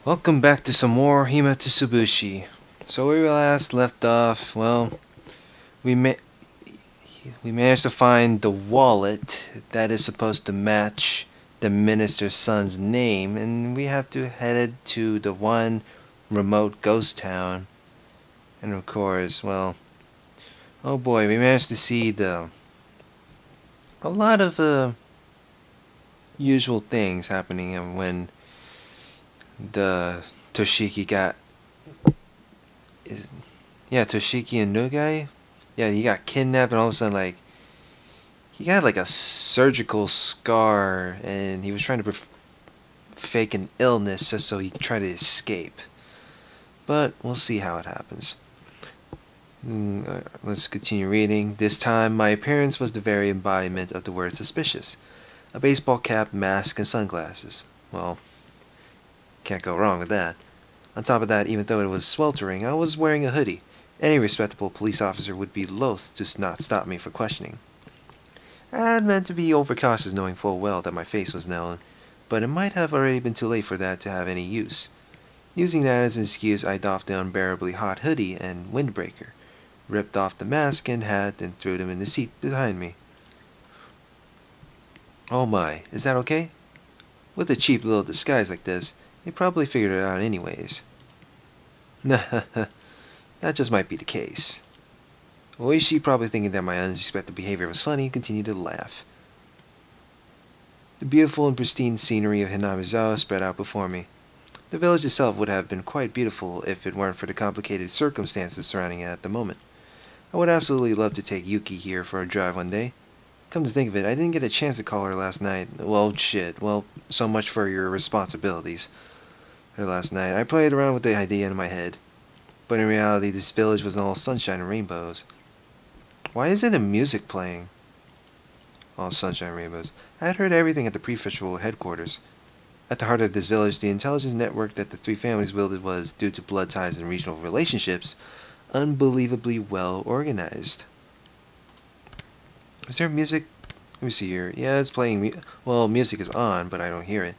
Welcome back to some more Himatsubushi. So where we last left off, well, we ma we managed to find the wallet that is supposed to match the minister's son's name, and we have to head to the one remote ghost town. And of course, well, oh boy, we managed to see a lot of usual things happening when the Toshiki got yeah, Toshiki and Nugai. Yeah, he got kidnapped and all of a sudden, like, he got like a surgical scar and he was trying to fake an illness just so he could try to escape. But we'll see how it happens. Let's continue reading. This time, my appearance was the very embodiment of the word suspicious. A baseball cap, mask, and sunglasses. Well, can't go wrong with that. On top of that, even though it was sweltering, I was wearing a hoodie. Any respectable police officer would be loath to not stop me for questioning. I had meant to be overcautious, knowing full well that my face was known, but it might have already been too late for that to have any use. Using that as an excuse, I doffed the unbearably hot hoodie and windbreaker, ripped off the mask and hat, and threw them in the seat behind me. Oh my, is that okay? With a cheap little disguise like this, they probably figured it out anyways. Nah, that just might be the case. Oishi, probably thinking that my unexpected behavior was funny, continued to laugh. The beautiful and pristine scenery of Hinamizawa spread out before me. The village itself would have been quite beautiful if it weren't for the complicated circumstances surrounding it at the moment. I would absolutely love to take Yuki here for a drive one day. Come to think of it, I didn't get a chance to call her last night. Well, shit. Well, so much for your responsibilities. Last night, I played around with the idea in my head. But in reality, this village was all sunshine and rainbows. Why isn't the music playing? All sunshine and rainbows. I had heard everything at the prefectural headquarters. At the heart of this village, the intelligence network that the three families wielded was, due to blood ties and regional relationships, unbelievably well organized. Is there music? Let me see here. Yeah, it's playing. Well, music is on, but I don't hear it.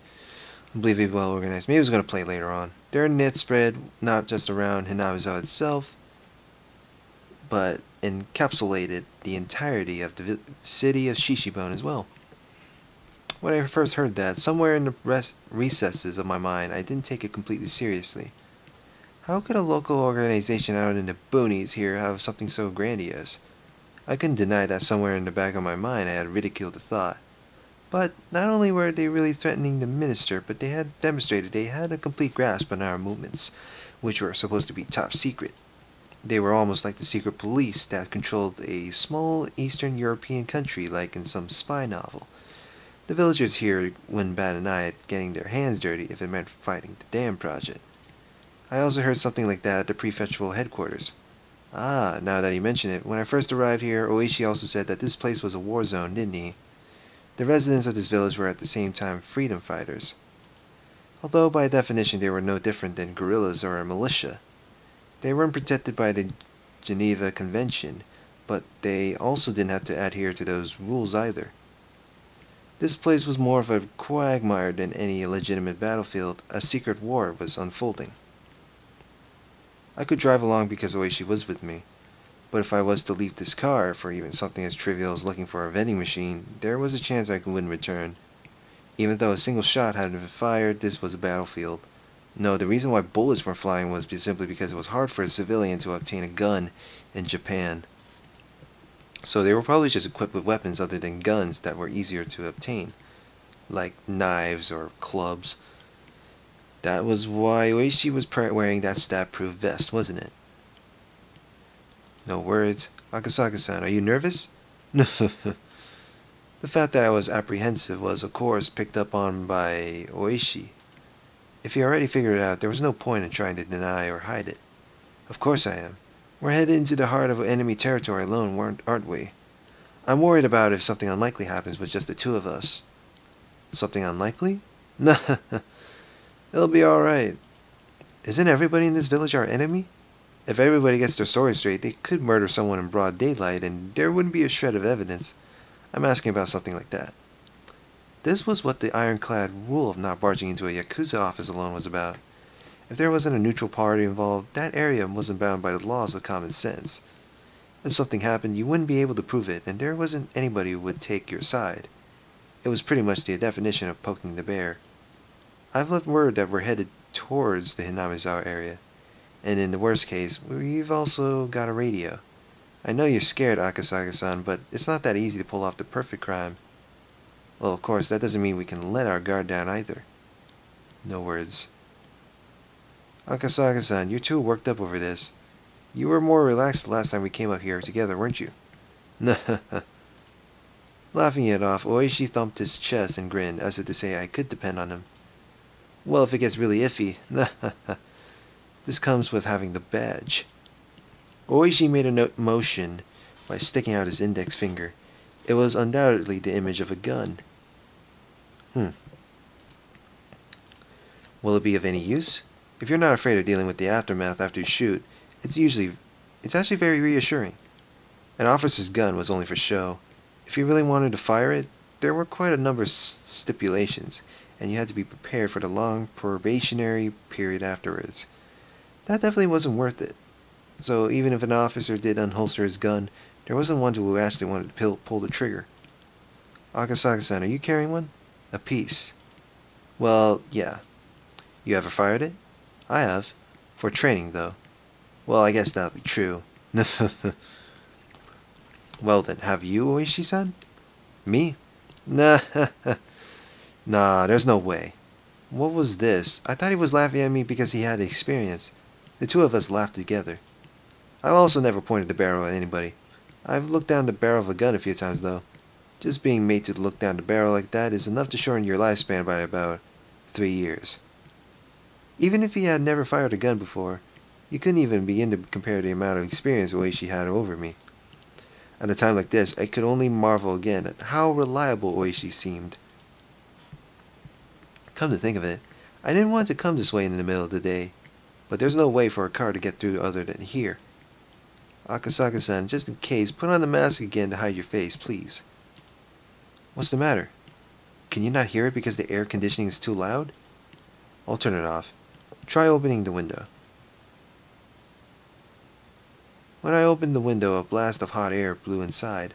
Unbelievably well organized. Maybe it was going to play later on. Their net spread not just around Hinamizawa itself, but encapsulated the entirety of the city of Shishibone as well. When I first heard that, somewhere in the recesses of my mind, I didn't take it completely seriously. How could a local organization out in the boonies here have something so grandiose? I couldn't deny that somewhere in the back of my mind I had ridiculed the thought. But not only were they really threatening the minister, but they had demonstrated they had a complete grasp on our movements, which were supposed to be top secret. They were almost like the secret police that controlled a small Eastern European country like in some spy novel. The villagers here wouldn't bat an eye at getting their hands dirty if it meant fighting the dam project. I also heard something like that at the prefectural headquarters. Ah, now that you mention it, when I first arrived here, Oishi also said that this place was a war zone, didn't he? The residents of this village were at the same time freedom fighters. Although by definition they were no different than guerrillas or a militia. They weren't protected by the Geneva Convention, but they also didn't have to adhere to those rules either. This place was more of a quagmire than any legitimate battlefield. A secret war was unfolding. I could drive along because Oishi was with me, but if I was to leave this car for even something as trivial as looking for a vending machine, there was a chance I wouldn't return. Even though a single shot hadn't been fired, this was a battlefield. No, the reason why bullets were flying was simply because it was hard for a civilian to obtain a gun in Japan. So they were probably just equipped with weapons other than guns that were easier to obtain, like knives or clubs. That was why Oishi was wearing that stab-proof vest, wasn't it? No words. Akasaka-san, are you nervous? The fact that I was apprehensive was, of course, picked up on by Oishi. If he already figured it out, there was no point in trying to deny or hide it. Of course I am. We're headed into the heart of enemy territory alone, aren't we? I'm worried about if something unlikely happens with just the two of us. Something unlikely? Nah, it'll be alright. Isn't everybody in this village our enemy? If everybody gets their story straight, they could murder someone in broad daylight and there wouldn't be a shred of evidence. I'm asking about something like that. This was what the ironclad rule of not barging into a Yakuza office alone was about. If there wasn't a neutral party involved, that area wasn't bound by the laws of common sense. If something happened, you wouldn't be able to prove it, and there wasn't anybody who would take your side. It was pretty much the definition of poking the bear. I've left word that we're headed towards the Hinamizawa area, and in the worst case, we've also got a radio. I know you're scared, Akasaka-san, but it's not that easy to pull off the perfect crime. Well, of course, that doesn't mean we can let our guard down either. No words. Akasaka-san, you're too worked up over this. You were more relaxed the last time we came up here together, weren't you? Laughing it off, Oishi thumped his chest and grinned, as if to say I could depend on him. Well, if it gets really iffy. This comes with having the badge. Oishi made a motion by sticking out his index finger. It was undoubtedly the image of a gun. Will it be of any use? If you're not afraid of dealing with the aftermath after you shoot, it's actually very reassuring. An officer's gun was only for show. If you really wanted to fire it, there were quite a number of stipulations, and you had to be prepared for the long probationary period afterwards. That definitely wasn't worth it. So even if an officer did unholster his gun, there wasn't one who actually wanted to pull the trigger. Akasaka-san, are you carrying one? A piece. Well, yeah. You ever fired it? I have. For training, though. Well, I guess that'll be true. Well then, have you, Oishi-san? Me? Nah, nah, there's no way. What was this? I thought he was laughing at me because he had experience. The two of us laughed together. I've also never pointed the barrel at anybody. I've looked down the barrel of a gun a few times, though. Just being made to look down the barrel like that is enough to shorten your lifespan by about 3 years. Even if he had never fired a gun before, you couldn't even begin to compare the amount of experience Oishi had over me. At a time like this, I could only marvel again at how reliable Oishi seemed. Come to think of it, I didn't want to come this way in the middle of the day, but there's no way for a car to get through other than here. Akasaka-san, just in case, put on the mask again to hide your face, please. What's the matter? Can you not hear it because the air conditioning is too loud? I'll turn it off. Try opening the window. When I opened the window, a blast of hot air blew inside,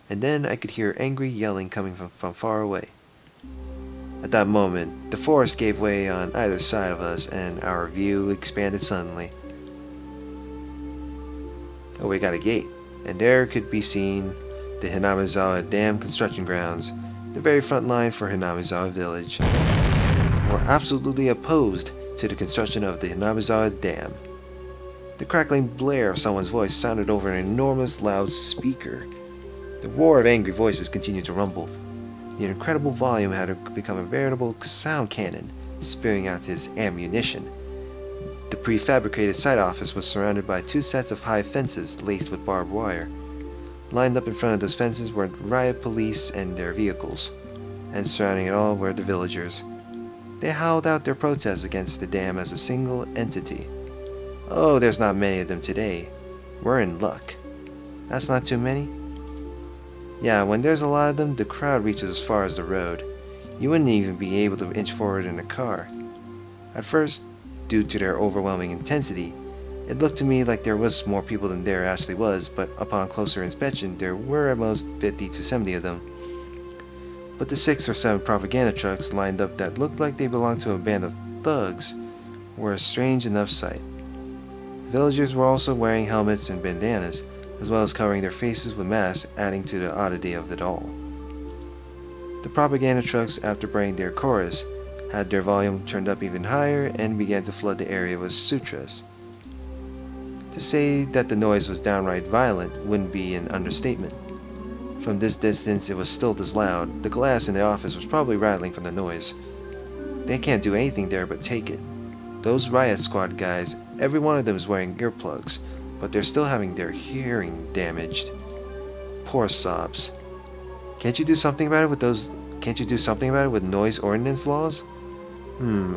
and then I could hear angry yelling coming from far away. At that moment, the forest gave way on either side of us, and our view expanded suddenly. Oh, we got a gate, and there could be seen the Hinamizawa Dam construction grounds, the very front line for Hinamizawa Village. We're absolutely opposed to the construction of the Hinamizawa Dam. The crackling blare of someone's voice sounded over an enormous loud speaker. The roar of angry voices continued to rumble. The incredible volume had become a veritable sound cannon, spewing out its ammunition. The prefabricated site office was surrounded by 2 sets of high fences laced with barbed wire. Lined up in front of those fences were riot police and their vehicles, and surrounding it all were the villagers. They howled out their protests against the dam as a single entity. Oh, there's not many of them today. We're in luck. That's not too many? Yeah, when there's a lot of them, the crowd reaches as far as the road. You wouldn't even be able to inch forward in a car. At first, due to their overwhelming intensity, it looked to me like there was more people than there actually was, but upon closer inspection, there were at most 50 to 70 of them. But the 6 or 7 propaganda trucks lined up that looked like they belonged to a band of thugs were a strange enough sight. Villagers were also wearing helmets and bandanas, as well as covering their faces with masks, adding to the oddity of it all. The propaganda trucks, after playing their chorus, had their volume turned up even higher and began to flood the area with sutras. To say that the noise was downright violent wouldn't be an understatement. From this distance it was still this loud. The glass in the office was probably rattling from the noise. They can't do anything there but take it. Those riot squad guys, every one of them is wearing earplugs, but they're still having their hearing damaged. Poor sobs. Can't you do something about it with noise ordinance laws?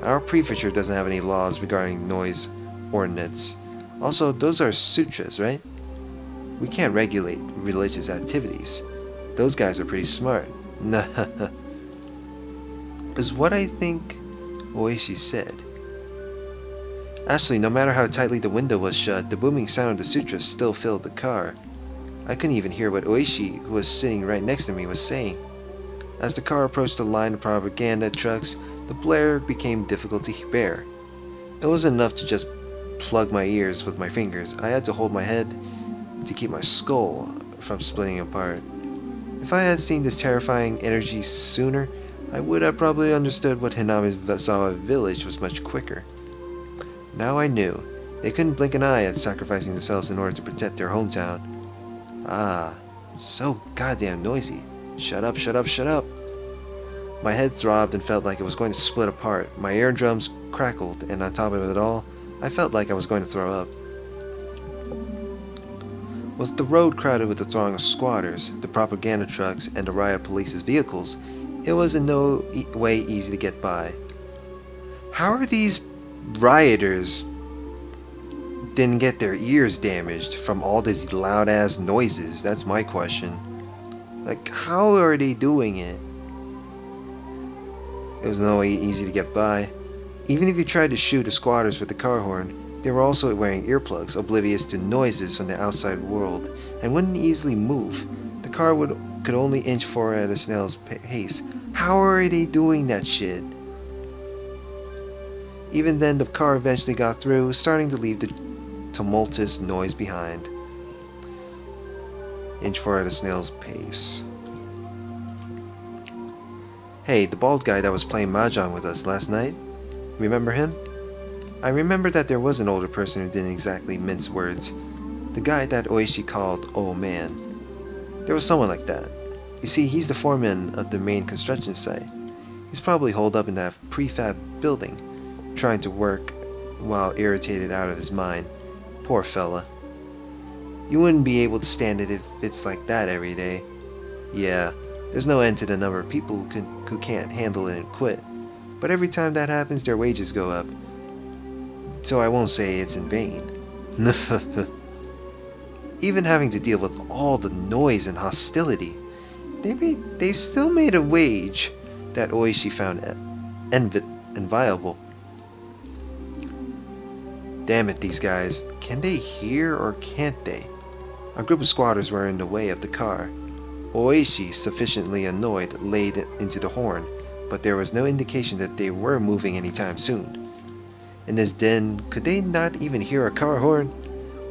Our prefecture doesn't have any laws regarding noise ordinance. Also, those are sutras, right? We can't regulate religious activities. Those guys are pretty smart. Nah. Is what I think Oishi said. Actually, no matter how tightly the window was shut, the booming sound of the sutras still filled the car. I couldn't even hear what Oishi, who was sitting right next to me, was saying. As the car approached the line of propaganda trucks, the blare became difficult to bear. It wasn't enough to just plug my ears with my fingers. I had to hold my head to keep my skull from splitting apart. If I had seen this terrifying energy sooner, I would have probably understood what Hinamizawa village was much quicker. Now I knew. They couldn't blink an eye at sacrificing themselves in order to protect their hometown. Ah, so goddamn noisy. Shut up, shut up, shut up. My head throbbed and felt like it was going to split apart. My eardrums crackled, and on top of it all, I felt like I was going to throw up. With the road crowded with the throng of squatters, the propaganda trucks, and the riot police's vehicles, it was in no way easy to get by. How are these rioters didn't get their ears damaged from all these loud-ass noises? That's my question. Like, how are they doing it? It was no way easy to get by. Even if you tried to shoot the squatters with the car horn, they were also wearing earplugs, oblivious to noises from the outside world, and wouldn't easily move. The car could only inch forward at a snail's pace. How are they doing that shit? Even then, the car eventually got through, starting to leave the tumultuous noise behind. Inch forward at a snail's pace. Hey, the bald guy that was playing mahjong with us last night? Remember him? I remember that there was an older person who didn't exactly mince words. The guy that Oishi called old man. There was someone like that. You see, he's the foreman of the main construction site. He's probably holed up in that prefab building, trying to work while irritated out of his mind. Poor fella. You wouldn't be able to stand it if it's like that every day. Yeah, there's no end to the number of people who can't handle it and quit. But every time that happens, their wages go up. So I won't say it's in vain. Even having to deal with all the noise and hostility, they still made a wage that Oishi found inviolable. Damn it, these guys. Can they hear or can't they? A group of squatters were in the way of the car. Oishi, sufficiently annoyed, laid into the horn, but there was no indication that they were moving anytime soon. In this den, could they not even hear a car horn?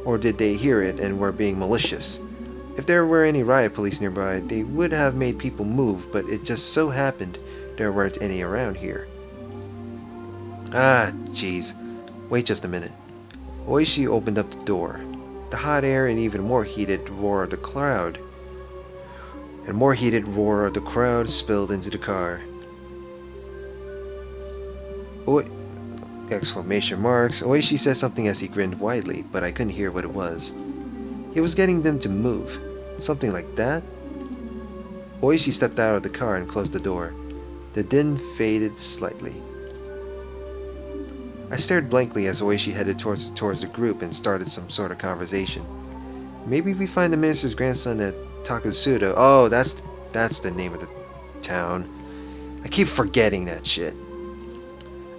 Or did they hear it and were being malicious? If there were any riot police nearby, they would have made people move, but it just so happened there weren't any around here. Ah, jeez. Wait just a minute. Oishi opened up the door. The hot air and even more heated roar of the crowd. Spilled into the car. Exclamation marks. Oishi said something as he grinned widely, but I couldn't hear what it was. He was getting them to move. Something like that? Oishi stepped out of the car and closed the door. The din faded slightly. I stared blankly as Oishi headed towards the group and started some sort of conversation. Maybe we find the minister's grandson at Takatsudo. Oh, that's the name of the town. I keep forgetting that shit.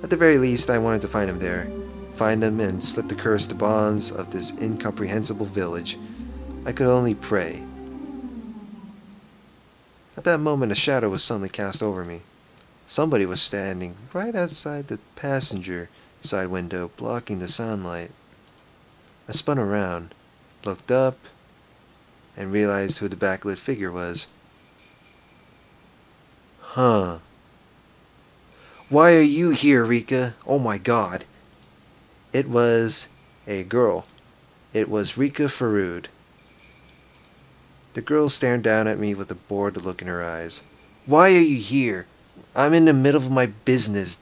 At the very least, I wanted to find him there. Find them and slip the cursed bonds of this incomprehensible village. I could only pray. At that moment, a shadow was suddenly cast over me. Somebody was standing right outside the passenger side window, blocking the sunlight. I spun around, looked up, and realized who the backlit figure was. Huh. Why are you here, Rika? Oh my god. It was a girl. It was Rika Farud. The girl stared down at me with a bored look in her eyes. Why are you here? I'm in the middle of my business.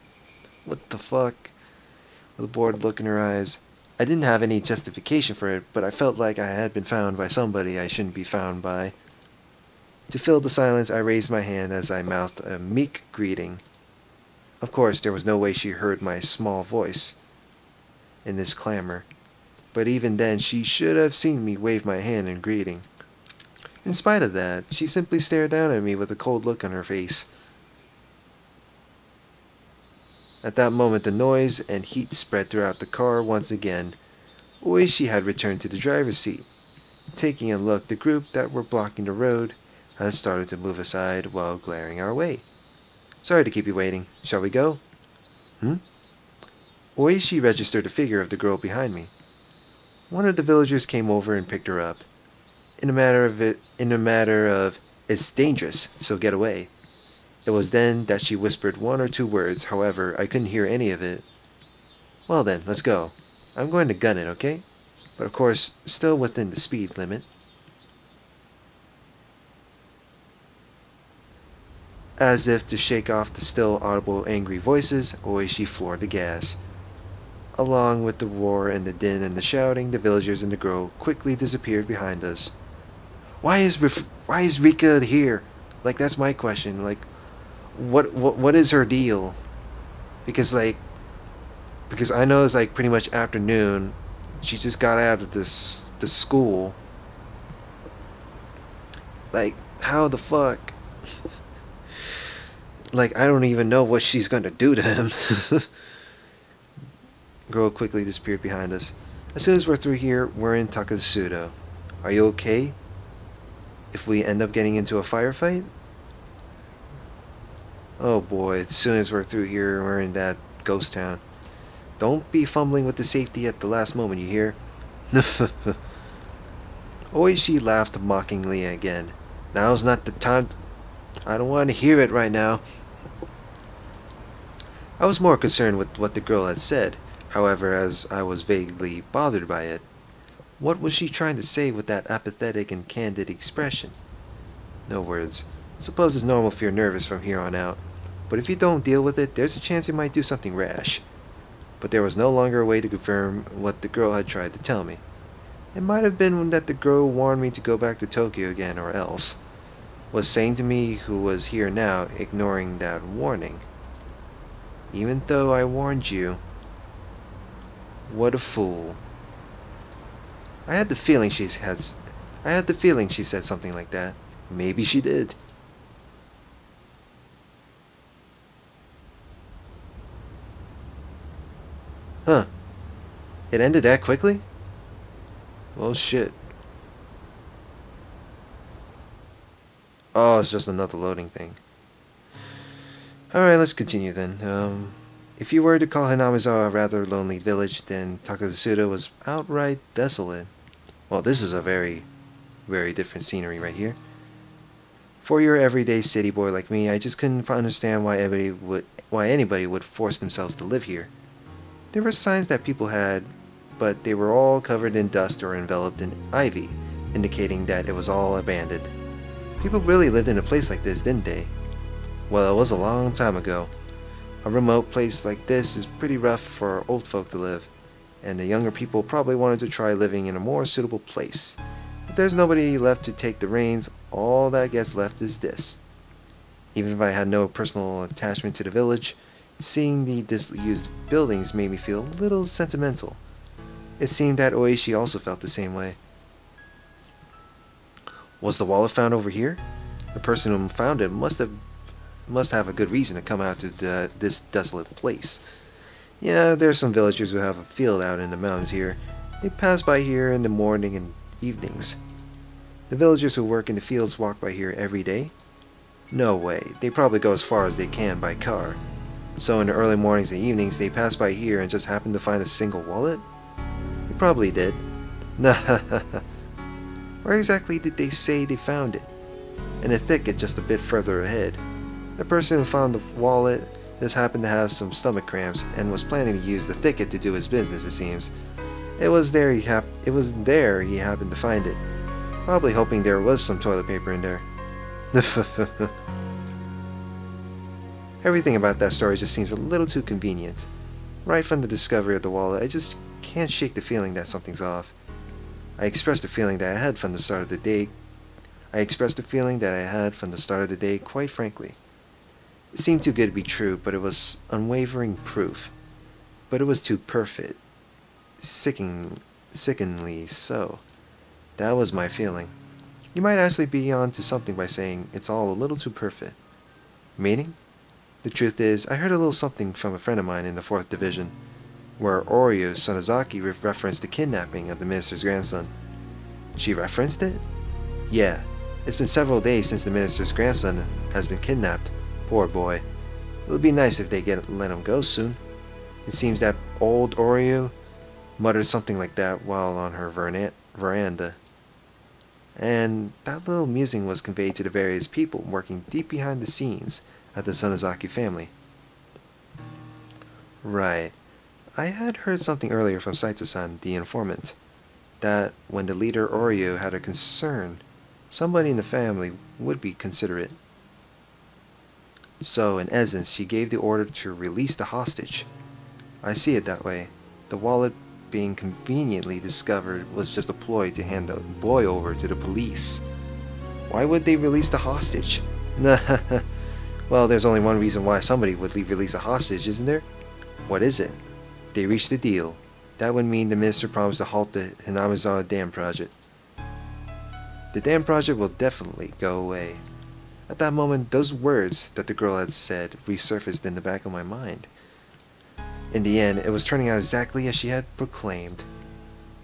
What the fuck? With a bored look in her eyes. I didn't have any justification for it, but I felt like I had been found by somebody I shouldn't be found by. To fill the silence, I raised my hand as I mouthed a meek greeting. Of course, there was no way she heard my small voice in this clamor, but even then she should have seen me wave my hand in greeting. In spite of that, she simply stared down at me with a cold look on her face. At that moment, the noise and heat spread throughout the car once again. Oishi had returned to the driver's seat. Taking a look, the group that were blocking the road had started to move aside while glaring our way. Sorry to keep you waiting. Shall we go? Hmm? Oishi registered the figure of the girl behind me. One of the villagers came over and picked her up. In a matter of, it's dangerous, so get away. It was then that she whispered one or two words, however, I couldn't hear any of it. Well then, let's go. I'm going to gun it, okay? But of course, still within the speed limit. As if to shake off the still audible angry voices, Oishi floored the gas. Along with the roar and the din and the shouting, the villagers and the girl quickly disappeared behind us. Why is Rika here? Like, that's my question. Like, what is her deal? Because I know it's like pretty much afternoon. She just got out of the school. Like, how the fuck? Like, I don't even know what she's gonna do to him. Girl quickly disappeared behind us. As soon as we're through here, we're in Takatsudo. Are you okay? If we end up getting into a firefight? Oh boy, as soon as we're through here, we're in that ghost town. Don't be fumbling with the safety at the last moment, you hear? Oishi laughed mockingly again. Now's not the time. I don't want to hear it right now. I was more concerned with what the girl had said, however, as I was vaguely bothered by it. What was she trying to say with that apathetic and candid expression? No words. Suppose it's normal if you're nervous from here on out. But if you don't deal with it, there's a chance you might do something rash. But there was no longer a way to confirm what the girl had tried to tell me. It might have been that the girl warned me to go back to Tokyo again, or else was saying to me who was here now, ignoring that warning. Even though I warned you. What a fool. I had the feeling she said something like that. Maybe she did. Huh. It ended that quickly? Well, shit. Oh, it's just another loading thing. Alright, let's continue then. If you were to call Hinamizawa a rather lonely village, then Takatsudo was outright desolate. Well, this is a very, very different scenery right here. For your everyday city boy like me, I just couldn't understand why anybody would force themselves to live here. There were signs that people had, but they were all covered in dust or enveloped in ivy, indicating that it was all abandoned. People really lived in a place like this, didn't they? Well, it was a long time ago. A remote place like this is pretty rough for old folk to live, and the younger people probably wanted to try living in a more suitable place. If there's nobody left to take the reins, all that gets left is this. Even if I had no personal attachment to the village, seeing the disused buildings made me feel a little sentimental. It seemed that Oishi also felt the same way. Was the wallet found over here? The person who found it must have a good reason to come out to this desolate place. Yeah, there's some villagers who have a field out in the mountains here. They pass by here in the morning and evenings. The villagers who work in the fields walk by here every day? No way. They probably go as far as they can by car. So in the early mornings and evenings, they pass by here and just happen to find a single wallet? They probably did. Where exactly did they say they found it? In a thicket just a bit further ahead. The person who found the wallet just happened to have some stomach cramps and was planning to use the thicket to do his business, it seems. It was there he happened to find it. Probably hoping there was some toilet paper in there. Everything about that story just seems a little too convenient. Right from the discovery of the wallet, I just can't shake the feeling that something's off. I expressed the feeling that I had from the start of the day, quite frankly. It seemed too good to be true, but it was unwavering proof. But it was too perfect. Sickeningly so. That was my feeling. You might actually be onto something by saying it's all a little too perfect. Meaning? The truth is, I heard a little something from a friend of mine in the 4th Division, where Oryo Sonozaki referenced the kidnapping of the minister's grandson. She referenced it? Yeah. It's been several days since the minister's grandson has been kidnapped. Poor boy. It'll be nice if they let him go soon. It seems that old Oryo muttered something like that while on her veranda. And that little musing was conveyed to the various people working deep behind the scenes at the Sonozaki family. Right. I had heard something earlier from Saito-san, the informant, that when the leader Oryo had a concern, somebody in the family would be considerate. So, in essence, she gave the order to release the hostage. I see it that way. The wallet being conveniently discovered was just a ploy to hand the boy over to the police. Why would they release the hostage? Well, there's only one reason why somebody would release a hostage, isn't there? What is it? They reached a deal. That would mean the minister promised to halt the Hinamizawa Dam project. The dam project will definitely go away. At that moment, those words that the girl had said resurfaced in the back of my mind. In the end, it was turning out exactly as she had proclaimed.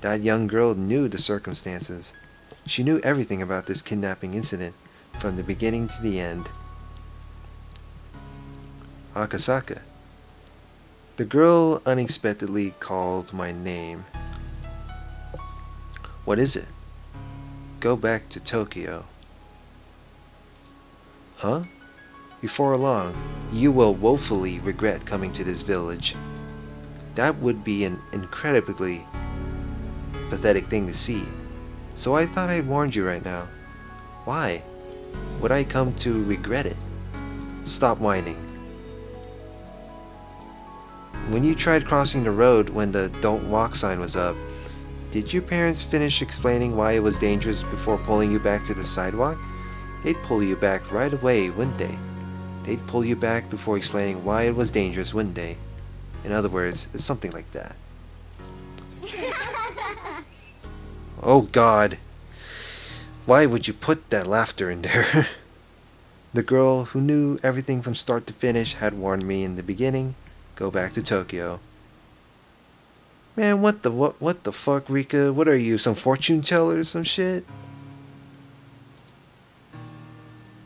That young girl knew the circumstances. She knew everything about this kidnapping incident, from the beginning to the end. Akasaka. The girl unexpectedly called my name. What is it? Go back to Tokyo. Huh? Before long, you will woefully regret coming to this village. That would be an incredibly pathetic thing to see. So I thought I'd warn you right now. Why? Would I come to regret it? Stop whining. When you tried crossing the road when the "Don't Walk" sign was up, did your parents finish explaining why it was dangerous before pulling you back to the sidewalk? They'd pull you back right away, wouldn't they? They'd pull you back before explaining why it was dangerous, wouldn't they? In other words, it's something like that. Oh God! Why would you put that laughter in there? The girl who knew everything from start to finish had warned me in the beginning. Go back to Tokyo. Man, what the fuck, Rika? What are you, some fortune teller or some shit?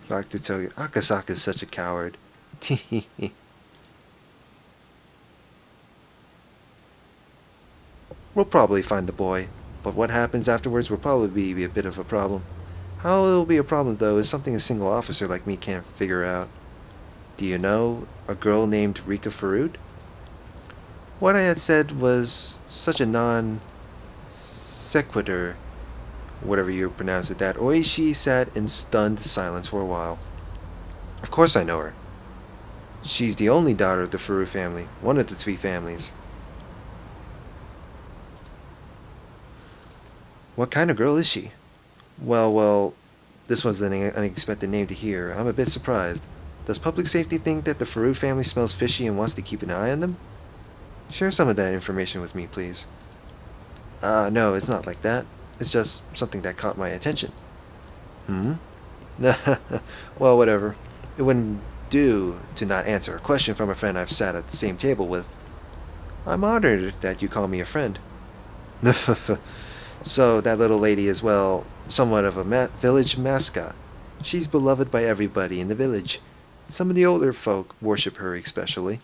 Back to Tokyo. Akasaka's such a coward. We'll probably find the boy, but what happens afterwards will probably be a bit of a problem. How it'll be a problem, though, is something a single officer like me can't figure out. Do you know a girl named Rika Farud? What I had said was such a non sequitur, whatever you pronounce it, that Oishi sat in stunned silence for a while. Of course I know her. She's the only daughter of the Furu family, one of the 3 families. What kind of girl is she? Well, this was an unexpected name to hear. I'm a bit surprised. Does public safety think that the Furu family smells fishy and wants to keep an eye on them? Share some of that information with me, please. No, it's not like that. It's just something that caught my attention. Well, whatever. It wouldn't do to not answer a question from a friend I've sat at the same table with. I'm honored that you call me a friend. So, that little lady is, well, somewhat of a village mascot. She's beloved by everybody in the village. Some of the older folk worship her especially.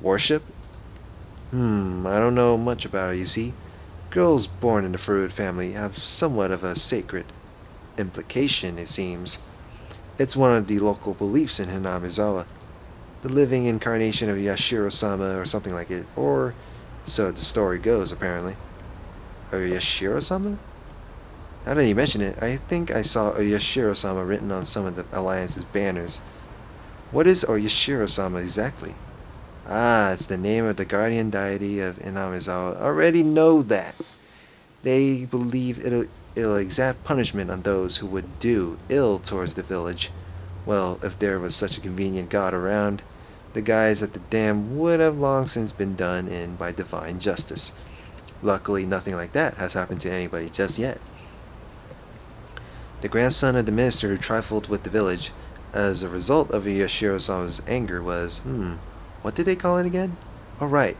Worship? I don't know much about her, you see. Girls born in the Furud family have somewhat of a sacred implication, it seems. It's one of the local beliefs in Hinamizawa. The living incarnation of Yashiro-sama or something like it. Or so the story goes, apparently. A Yashiro-sama? Now that you mention it, I think I saw a Yashiro-sama written on some of the Alliance's banners. What is Oyashiro-sama exactly? Ah, it's the name of the guardian deity of Hinamizawa. Already know that. They believe it'll exact punishment on those who would do ill towards the village. Well, if there was such a convenient god around, the guys at the dam would have long since been done in by divine justice. Luckily, nothing like that has happened to anybody just yet. The grandson of the minister who trifled with the village, as a result of Yashiro-sama's anger was, what did they call it again? Oh right,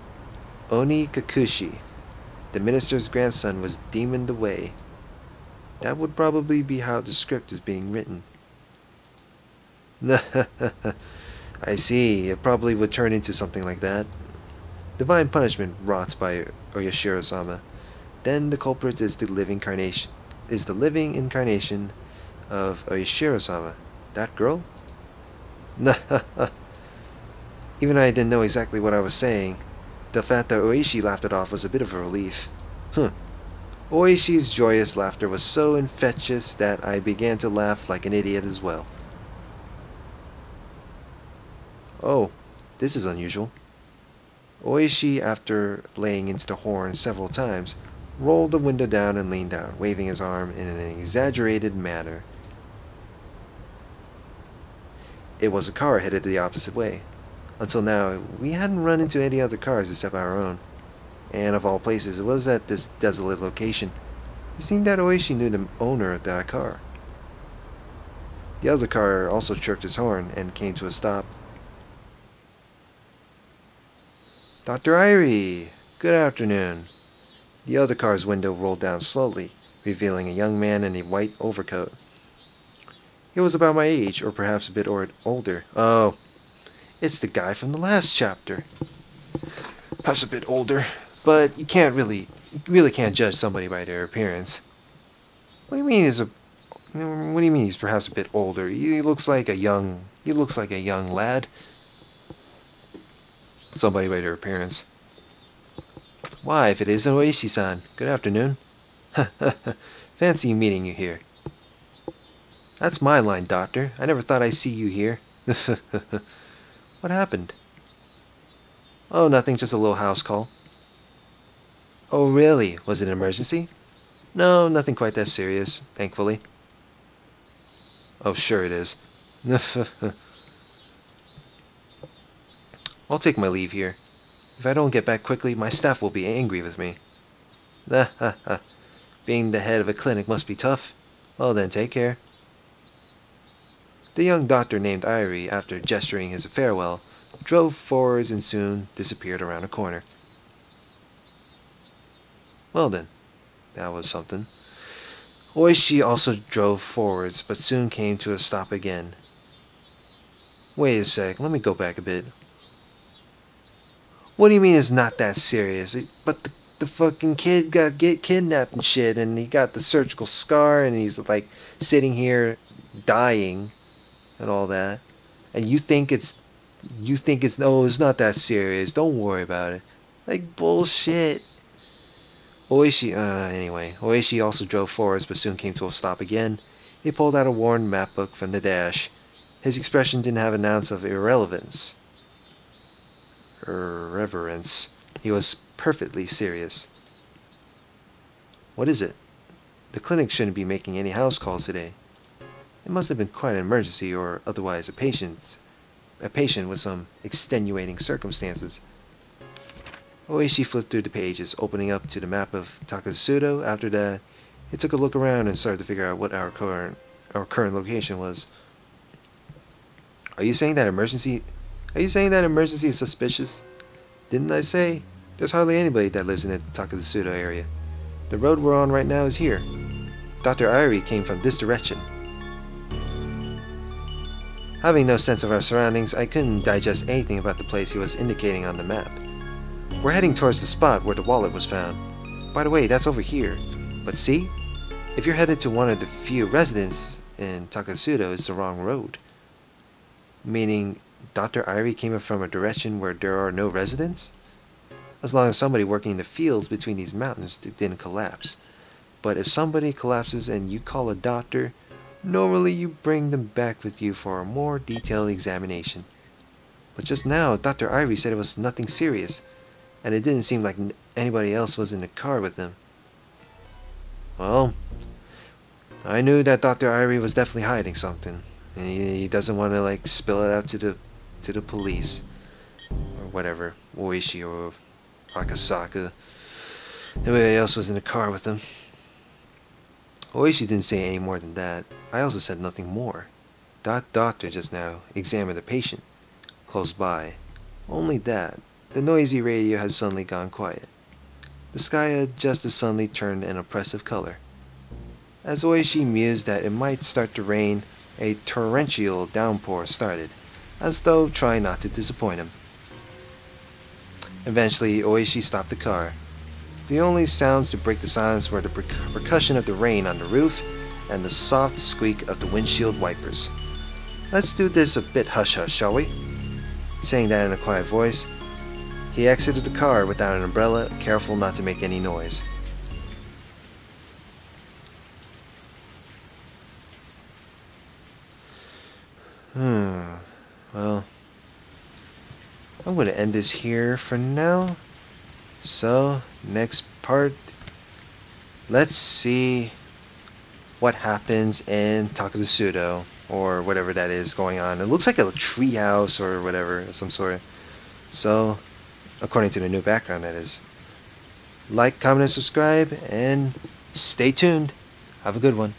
Oni Kakushi. The minister's grandson was demoned away. That would probably be how the script is being written. I see, it probably would turn into something like that. Divine punishment wrought by Oyashiro-sama. Then the culprit is the living incarnation of Oyashiro-sama. That girl? Even I didn't know exactly what I was saying. The fact that Oishi laughed it off was a bit of a relief. Oishi's joyous laughter was so infectious that I began to laugh like an idiot as well. Oh, this is unusual. Oishi, after laying into the horn several times, rolled the window down and leaned out, waving his arm in an exaggerated manner. It was a car headed the opposite way. Until now, we hadn't run into any other cars except our own. And of all places, it was at this desolate location. It seemed that Oishi knew the owner of that car. The other car also chirped his horn and came to a stop. Dr. Irie! Good afternoon. The other car's window rolled down slowly, revealing a young man in a white overcoat. He was about my age, or perhaps a bit older. Oh, it's the guy from the last chapter. Perhaps a bit older, but you really can't judge somebody by their appearance. What do you mean he's perhaps a bit older? He looks like a young lad. Somebody by their appearance. Why, if it is Oishi-san, good afternoon. Fancy meeting you here. That's my line, Doctor. I never thought I'd see you here. What happened? Oh, nothing, just a little house call. Oh, really? Was it an emergency? No, nothing quite that serious, thankfully. Oh, sure it is. I'll take my leave here. If I don't get back quickly, my staff will be angry with me. Being the head of a clinic must be tough. Well then, take care. The young doctor named Irie, after gesturing his farewell, drove forwards and soon disappeared around a corner. Well then, that was something. Oishi also drove forwards, but soon came to a stop again. Wait a sec, let me go back a bit. What do you mean it's not that serious? But the fucking kid got kidnapped and shit, and he got the surgical scar, and he's like sitting here dying and all that. And you think it's no, it's not that serious. Don't worry about it. Like bullshit. Anyway, Oishi also drove forwards, but soon came to a stop again. He pulled out a worn map book from the dash. His expression didn't have an ounce of irreverence. He was perfectly serious. What is it? The clinic shouldn't be making any house calls today. It must have been quite an emergency, or otherwise a patient with some extenuating circumstances. Oishi flipped through the pages, opening up to the map of Takatsudo. After that, he took a look around and started to figure out what our current location was. Are you saying that emergency is suspicious? Didn't I say? There's hardly anybody that lives in the Takatsudo area. The road we're on right now is here. Dr. Irie came from this direction. Having no sense of our surroundings, I couldn't digest anything about the place he was indicating on the map. We're heading towards the spot where the wallet was found. By the way, that's over here. But see? If you're headed to one of the few residents in Takatsudo, it's the wrong road. Meaning, Dr. Irie came from a direction where there are no residents? As long as somebody working in the fields between these mountains didn't collapse. But if somebody collapses and you call a doctor, normally you bring them back with you for a more detailed examination. But just now, Dr. Irie said it was nothing serious, and it didn't seem like anybody else was in the car with him. Well, I knew that Dr. Irie was definitely hiding something, and he doesn't want to like spill it out to the police or whatever, Oishi or Akasaka. Everybody else was in the car with him. Oishi didn't say any more than that. I also said nothing more. That doctor just now examined the patient close by. Only that, the noisy radio had suddenly gone quiet. The sky had just as suddenly turned an oppressive color. As Oishi mused that it might start to rain, a torrential downpour started, as though trying not to disappoint him. Eventually, Oishi stopped the car. The only sounds to break the silence were the percussion of the rain on the roof and the soft squeak of the windshield wipers. "Let's do this a bit hush-hush, shall we?" Saying that in a quiet voice, he exited the car without an umbrella, careful not to make any noise. Well, I'm going to end this here for now. So, next part, let's see what happens in Takatsudo, or whatever that is going on. It looks like a treehouse or whatever, of some sort. So, according to the new background, that is. Like, comment, and subscribe, and stay tuned. Have a good one.